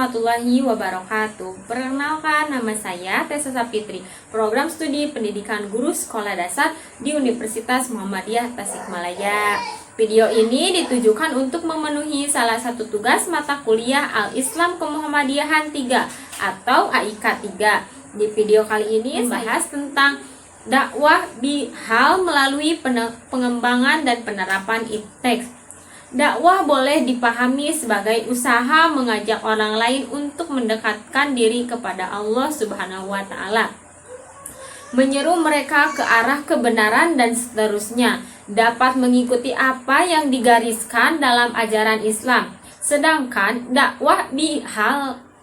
warahmatullahi wabarakatuh. Perkenalkan, nama saya Tessa Sapitri, program studi pendidikan guru sekolah dasar di Universitas Muhammadiyah Tasikmalaya. Video ini ditujukan untuk memenuhi salah satu tugas mata kuliah Al-Islam Kemuhammadiyahan 3 atau AIK 3. Di video kali ini membahas tentang dakwah bihal melalui pengembangan dan penerapan teks. Dakwah boleh dipahami sebagai usaha mengajak orang lain untuk mendekatkan diri kepada Allah Subhanahu wa Ta'ala, menyeru mereka ke arah kebenaran dan seterusnya, dapat mengikuti apa yang digariskan dalam ajaran Islam. Sedangkan dakwah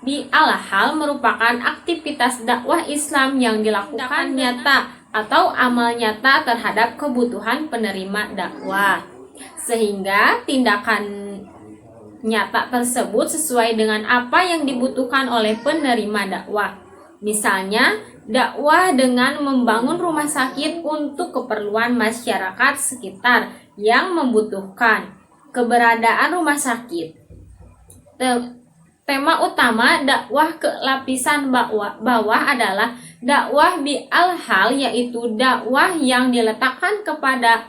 bi'al-hal merupakan aktivitas dakwah Islam yang dilakukan nyata atau amal nyata terhadap kebutuhan penerima dakwah, sehingga tindakan nyata tersebut sesuai dengan apa yang dibutuhkan oleh penerima dakwah. Misalnya, dakwah dengan membangun rumah sakit untuk keperluan masyarakat sekitar yang membutuhkan keberadaan rumah sakit. Tema utama dakwah ke lapisan bawah adalah dakwah bi'al-hal, yaitu dakwah yang diletakkan kepada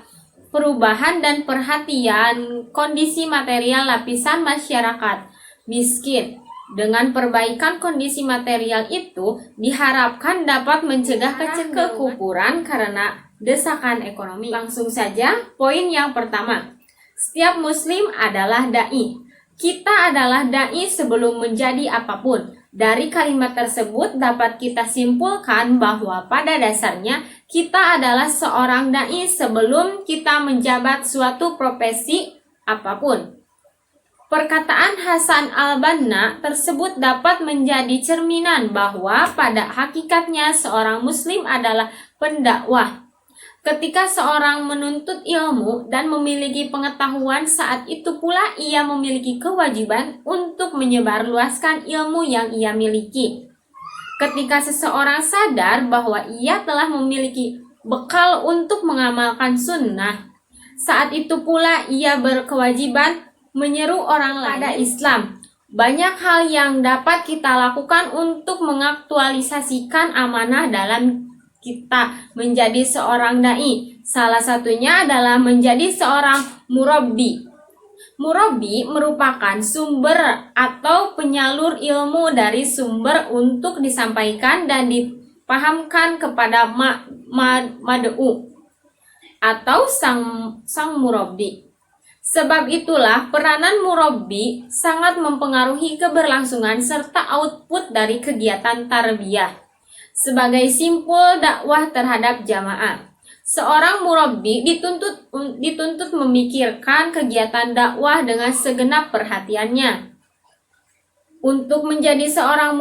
perubahan dan perhatian kondisi material lapisan masyarakat miskin. Dengan perbaikan kondisi material itu diharapkan dapat mencegah kekufuran karena desakan ekonomi. Langsung saja, poin yang pertama. Setiap muslim adalah dai. Kita adalah dai sebelum menjadi apapun. Dari kalimat tersebut dapat kita simpulkan bahwa pada dasarnya kita adalah seorang dai sebelum kita menjabat suatu profesi apapun. Perkataan Hasan al-Banna tersebut dapat menjadi cerminan bahwa pada hakikatnya seorang muslim adalah pendakwah. Ketika seorang menuntut ilmu dan memiliki pengetahuan, saat itu pula ia memiliki kewajiban untuk menyebarluaskan ilmu yang ia miliki. Ketika seseorang sadar bahwa ia telah memiliki bekal untuk mengamalkan sunnah, saat itu pula ia berkewajiban menyeru orang lain pada Islam. Banyak hal yang dapat kita lakukan untuk mengaktualisasikan amanah dalam kita menjadi seorang dai. Salah satunya adalah menjadi seorang murabbi. Murabbi merupakan sumber atau penyalur ilmu dari sumber untuk disampaikan dan dipahamkan kepada mad'u atau sang murabbi. Sebab itulah peranan murabbi sangat mempengaruhi keberlangsungan serta output dari kegiatan tarbiyah. Sebagai simpul dakwah terhadap jamaah, seorang murabbi dituntut memikirkan kegiatan dakwah dengan segenap perhatiannya. Untuk menjadi seorang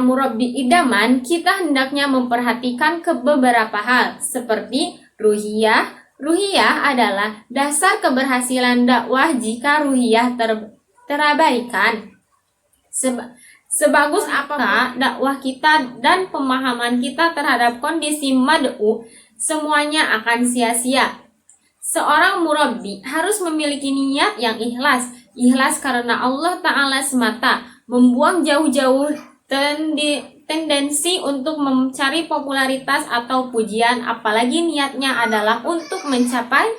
murabbi idaman, kita hendaknya memperhatikan beberapa hal seperti ruhiyah. Ruhiyah adalah dasar keberhasilan dakwah. Jika ruhiyah terabaikan, sebagus apakah dakwah kita dan pemahaman kita terhadap kondisi mad'u, semuanya akan sia-sia. Seorang murabbi harus memiliki niat yang ikhlas. Ikhlas karena Allah Ta'ala semata, membuang jauh-jauh tendensi untuk mencari popularitas atau pujian, apalagi niatnya adalah untuk mencari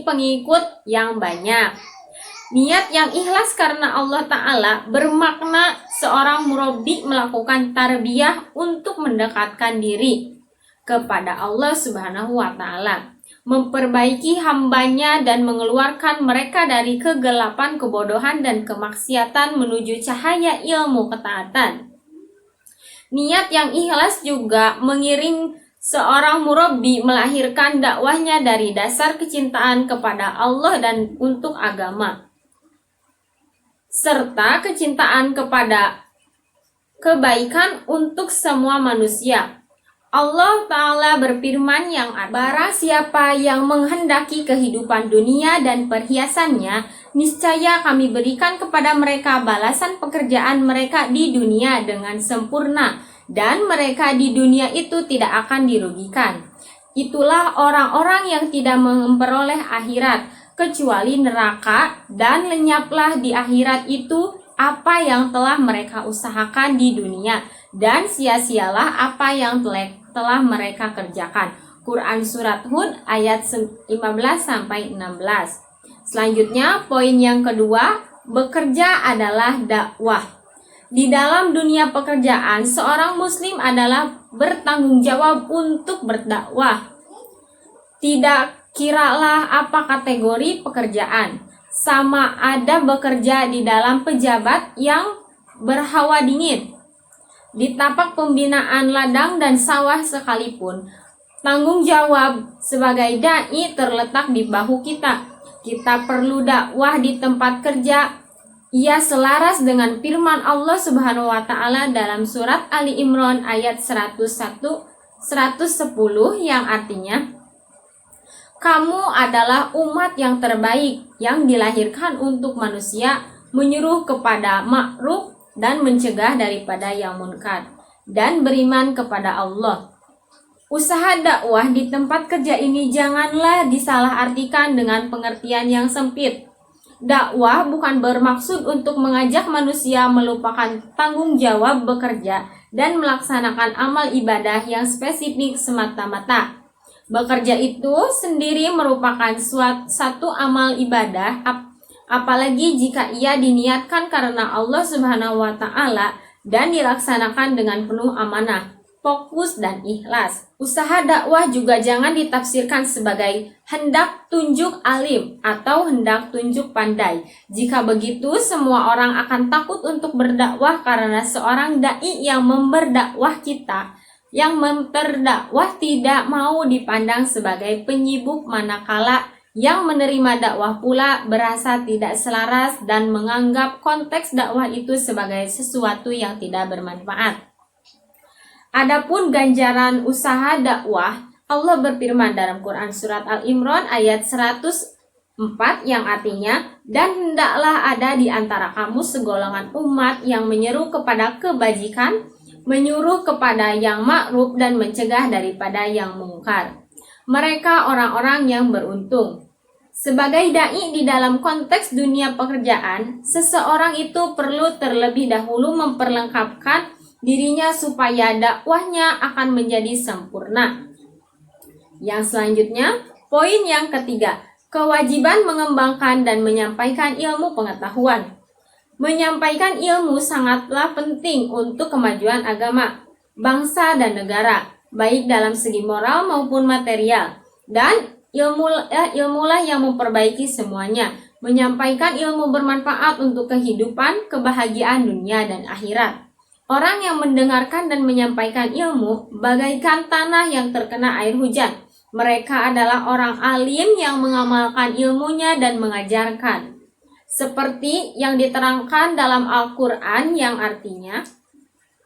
pengikut yang banyak. Niat yang ikhlas karena Allah Ta'ala bermakna seorang murabbi melakukan tarbiyah untuk mendekatkan diri kepada Allah Subhanahu wa Ta'ala, memperbaiki hambanya dan mengeluarkan mereka dari kegelapan, kebodohan, dan kemaksiatan menuju cahaya ilmu ketaatan. Niat yang ikhlas juga mengiring seorang murabbi melahirkan dakwahnya dari dasar kecintaan kepada Allah dan untuk agama, serta kecintaan kepada kebaikan untuk semua manusia. Allah Ta'ala berfirman yang barang siapa yang menghendaki kehidupan dunia dan perhiasannya, niscaya kami berikan kepada mereka balasan pekerjaan mereka di dunia dengan sempurna, dan mereka di dunia itu tidak akan dirugikan. Itulah orang-orang yang tidak memperoleh akhirat. kecuali neraka, dan lenyaplah di akhirat itu apa yang telah mereka usahakan di dunia, dan sia-sialah apa yang telah mereka kerjakan. Quran Surat Hud ayat 15-16. Selanjutnya, poin yang kedua, bekerja adalah dakwah. Di dalam dunia pekerjaan, seorang muslim adalah bertanggung jawab untuk berdakwah. Tidak kiralah apa kategori pekerjaan, sama ada bekerja di dalam pejabat yang berhawa dingin, di tapak pembinaan ladang dan sawah sekalipun, tanggung jawab sebagai dai terletak di bahu kita. Kita perlu dakwah di tempat kerja. Ia selaras dengan firman Allah Subhanahu wa taala dalam surat Ali Imran ayat 110 yang artinya, kamu adalah umat yang terbaik yang dilahirkan untuk manusia, menyuruh kepada ma'ruf dan mencegah daripada yang munkar, dan beriman kepada Allah. Usaha dakwah di tempat kerja ini janganlah disalahartikan dengan pengertian yang sempit. Dakwah bukan bermaksud untuk mengajak manusia melupakan tanggung jawab bekerja dan melaksanakan amal ibadah yang spesifik semata-mata. Bekerja itu sendiri merupakan satu amal ibadah, apalagi jika ia diniatkan karena Allah Subhanahu wa taala dan dilaksanakan dengan penuh amanah, fokus, dan ikhlas. Usaha dakwah juga jangan ditafsirkan sebagai hendak tunjuk alim atau hendak tunjuk pandai. Jika begitu, semua orang akan takut untuk berdakwah karena seorang dai yang memberdakwah yang memperdakwah tidak mau dipandang sebagai penyibuk, manakala yang menerima dakwah pula berasa tidak selaras dan menganggap konteks dakwah itu sebagai sesuatu yang tidak bermanfaat. Adapun ganjaran usaha dakwah, Allah berfirman dalam Quran Surat Al-Imran ayat 104 yang artinya, dan hendaklah ada di antara kamu segolongan umat yang menyeru kepada kebajikan, menyuruh kepada yang ma'ruf, dan mencegah daripada yang mungkar. Mereka orang-orang yang beruntung. Sebagai dai di dalam konteks dunia pekerjaan, seseorang itu perlu terlebih dahulu memperlengkapkan dirinya supaya dakwahnya akan menjadi sempurna. Yang selanjutnya, poin yang ketiga, kewajiban mengembangkan dan menyampaikan ilmu pengetahuan. Menyampaikan ilmu sangatlah penting untuk kemajuan agama, bangsa, dan negara, baik dalam segi moral maupun material. Dan ilmulah yang memperbaiki semuanya. Menyampaikan ilmu bermanfaat untuk kehidupan, kebahagiaan dunia dan akhirat. Orang yang mendengarkan dan menyampaikan ilmu bagaikan tanah yang terkena air hujan. Mereka adalah orang alim yang mengamalkan ilmunya dan mengajarkan. Seperti yang diterangkan dalam Al-Quran yang artinya,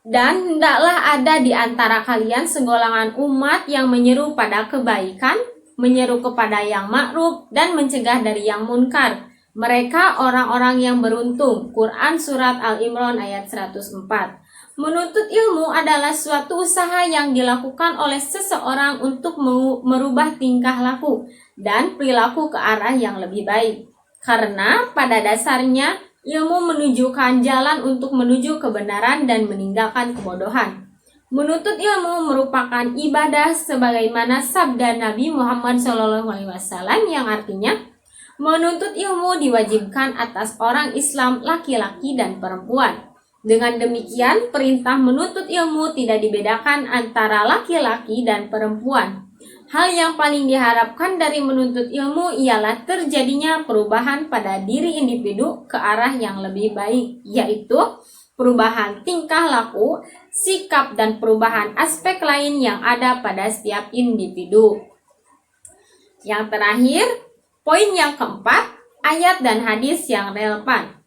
dan hendaklah ada di antara kalian segolongan umat yang menyeru pada kebaikan, menyeru kepada yang ma'ruf, dan mencegah dari yang munkar. Mereka orang-orang yang beruntung. Quran Surat Al-Imran ayat 104. Menuntut ilmu adalah suatu usaha yang dilakukan oleh seseorang untuk merubah tingkah laku dan perilaku ke arah yang lebih baik. Karena pada dasarnya ilmu menunjukkan jalan untuk menuju kebenaran dan meninggalkan kebodohan. Menuntut ilmu merupakan ibadah sebagaimana sabda Nabi Muhammad SAW yang artinya, menuntut ilmu diwajibkan atas orang Islam laki-laki dan perempuan. Dengan demikian, perintah menuntut ilmu tidak dibedakan antara laki-laki dan perempuan. Hal yang paling diharapkan dari menuntut ilmu ialah terjadinya perubahan pada diri individu ke arah yang lebih baik, yaitu perubahan tingkah laku, sikap, dan perubahan aspek lain yang ada pada setiap individu. Yang terakhir, poin yang keempat, ayat dan hadis yang relevan.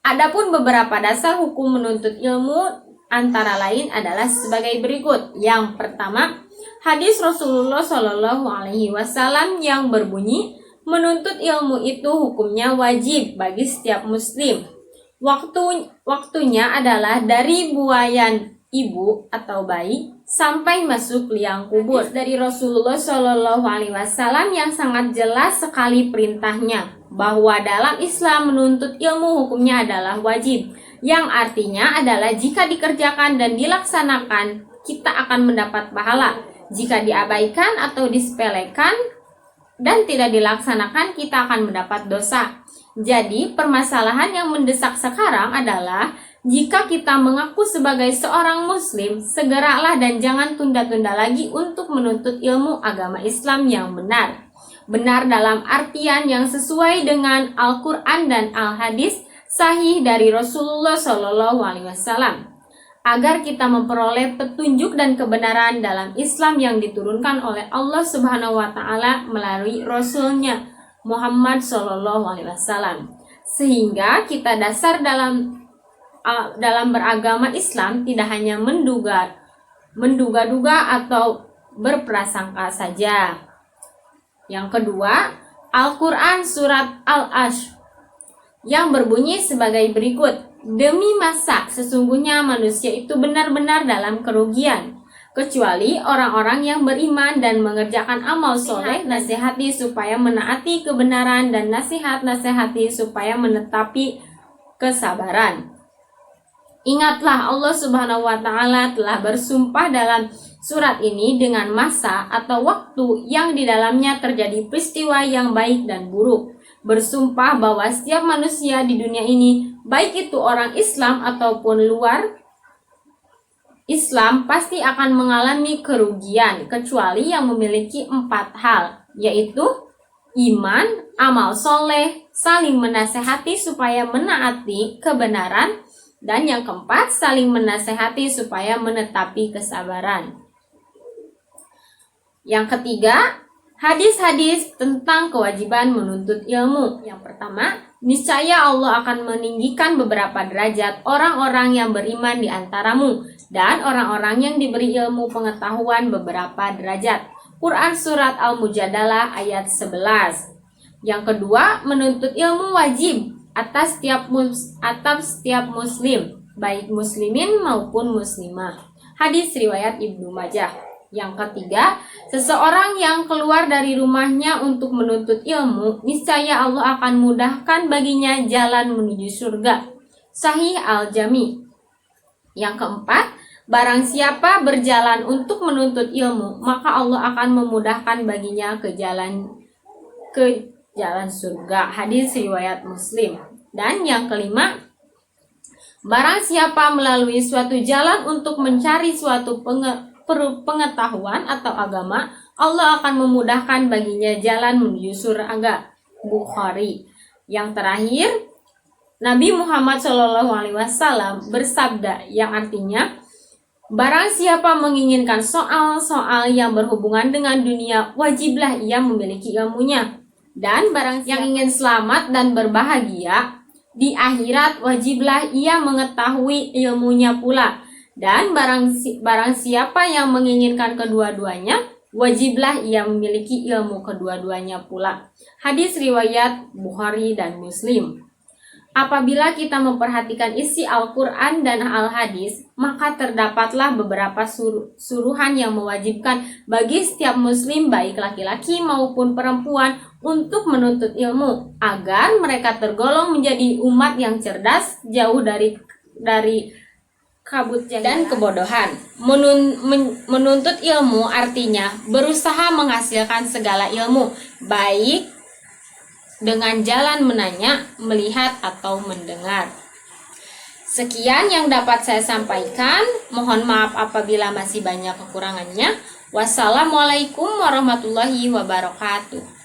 Adapun beberapa dasar hukum menuntut ilmu antara lain adalah sebagai berikut. Yang pertama, hadis Rasulullah SAW yang berbunyi, menuntut ilmu itu hukumnya wajib bagi setiap muslim. Waktunya adalah dari buayan ibu atau bayi sampai masuk liang kubur. Dari Rasulullah Shallallahu Alaihi Wasallam yang sangat jelas sekali perintahnya bahwa dalam Islam menuntut ilmu hukumnya adalah wajib, yang artinya adalah jika dikerjakan dan dilaksanakan kita akan mendapat pahala. Jika diabaikan atau disepelekan dan tidak dilaksanakan kita akan mendapat dosa. Jadi permasalahan yang mendesak sekarang adalah jika kita mengaku sebagai seorang muslim, segeralah dan jangan tunda-tunda lagi untuk menuntut ilmu agama Islam yang benar. Benar dalam artian yang sesuai dengan Al-Quran dan Al-Hadis sahih dari Rasulullah Shallallahu Alaihi Wasallam, agar kita memperoleh petunjuk dan kebenaran dalam Islam yang diturunkan oleh Allah Subhanahu Wa Taala melalui Rasulnya Muhammad Shallallahu Alaihi Wasallam, sehingga kita dasar dalam beragama Islam tidak hanya menduga-duga atau berprasangka saja. Yang kedua, Al-Quran Surat Al-Ashr yang berbunyi sebagai berikut. Demi masa sesungguhnya manusia itu benar-benar dalam kerugian, kecuali orang-orang yang beriman dan mengerjakan amal soleh. Nasihati supaya menaati kebenaran dan nasihati supaya menetapi kesabaran. Ingatlah Allah Subhanahu wa Ta'ala telah bersumpah dalam surat ini dengan masa atau waktu yang di dalamnya terjadi peristiwa yang baik dan buruk. Bersumpah bahwa setiap manusia di dunia ini, baik itu orang Islam ataupun luar Islam, pasti akan mengalami kerugian kecuali yang memiliki 4 hal, yaitu iman, amal soleh, saling menasehati supaya menaati kebenaran, dan yang keempat, saling menasehati supaya menetapi kesabaran. Yang ketiga, hadis-hadis tentang kewajiban menuntut ilmu. Yang pertama, niscaya Allah akan meninggikan beberapa derajat orang-orang yang beriman di antaramu dan orang-orang yang diberi ilmu pengetahuan beberapa derajat. Quran Surat Al-Mujadalah ayat 11. Yang kedua, menuntut ilmu wajib atas setiap muslim, baik muslimin maupun muslimah. Hadis riwayat Ibnu Majah. Yang ketiga, seseorang yang keluar dari rumahnya untuk menuntut ilmu, niscaya Allah akan mudahkan baginya jalan menuju surga. Sahih Al-Jami. Yang keempat, barang siapa berjalan untuk menuntut ilmu, maka Allah akan memudahkan baginya ke jalan surga. Hadis riwayat Muslim. Dan yang kelima, barang siapa melalui suatu jalan untuk mencari suatu pengetahuan atau agama, Allah akan memudahkan baginya jalan menuju surga. Bukhari. Yang terakhir, Nabi Muhammad SAW bersabda yang artinya, barang siapa menginginkan soal-soal yang berhubungan dengan dunia, wajiblah ia memiliki ilmunya. Dan barang yang ingin selamat dan berbahagia di akhirat, wajiblah ia mengetahui ilmunya pula. Dan barang siapa yang menginginkan kedua-duanya, wajiblah ia memiliki ilmu kedua-duanya pula. Hadis riwayat Bukhari dan Muslim. Apabila kita memperhatikan isi Al-Quran dan Al-Hadis, maka terdapatlah beberapa suruhan yang mewajibkan bagi setiap muslim, baik laki-laki maupun perempuan, untuk menuntut ilmu, agar mereka tergolong menjadi umat yang cerdas, jauh dari kabut dan kebodohan. Menuntut ilmu artinya berusaha menghasilkan segala ilmu, baik dengan jalan menanya, melihat, atau mendengar. Sekian yang dapat saya sampaikan. Mohon maaf apabila masih banyak kekurangannya. Wassalamualaikum warahmatullahi wabarakatuh.